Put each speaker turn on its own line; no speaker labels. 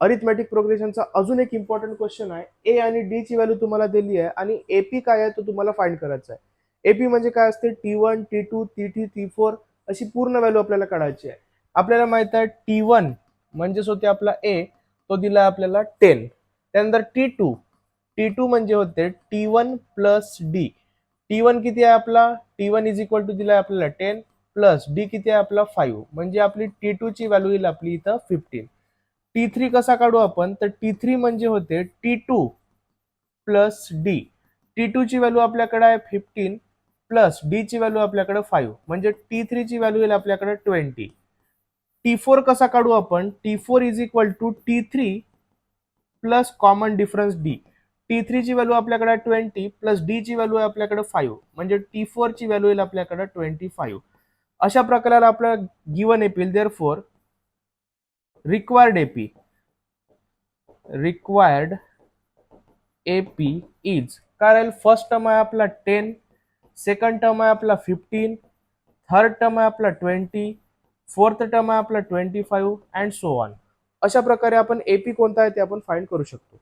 Arithmetic प्रोग्रेशनचा अजून एक important question आहे. ए आणि डी ची व्हॅल्यू तुम्हाला दिली आहे आणि एपी काय आहे तो तुम्हाला फाइंड करायचा आहे. एपी म्हणजे काय असते, T1 T2 T3 T4 अशी पूर्ण व्हॅल्यू आपल्याला काढायची आहे. आपल्याला माहित आहे T1 म्हणजेच होते आपला ए, तो दिला आपल्याला 10. त्यानंतर T2 म्हणजे होते T1 प्लस डी. T1 किती आहे आपला, T1 इज इक्वल टू दिला आहे आपल्याला 10 प्लस डी किती आहे आपला 5, म्हणजे आपली T2 ची व्हॅल्यू येईल आपली इथं 15. T3 कसा काढू आपण, तर T3 म्हणजे होते T2 प्लस डी. T2 ची व्हॅल्यू आपल्याकडे आहे 15 प्लस डी ची व्हॅल्यू आपल्याकडे 5, म्हणजे T3 ची व्हॅल्यू येईल आपल्याकडे 20. T4 कसा काढू आपण, T4 is equal to T3 plus common difference D. T3 ची व्हॅल्यू आपल्याकडे 20 प्लस डी ची व्हॅल्यू आहे आपल्याकडे 5, म्हणजे T4 ची व्हॅल्यू येईल आपल्याकडे 25. अशा प्रकारे आपला given AP, therefore required AP is, कारण फर्स्ट टर्म आहे आपला 10, सेकंड टर्म आहे आपला 15, थर्ड टर्म आहे आपला 20, फोर्थ टर्म आहे आपला 25 अँड सो ऑन. अशा प्रकारे आपण एपी कोणता आहे ते आपण फाइंड करू शकतो.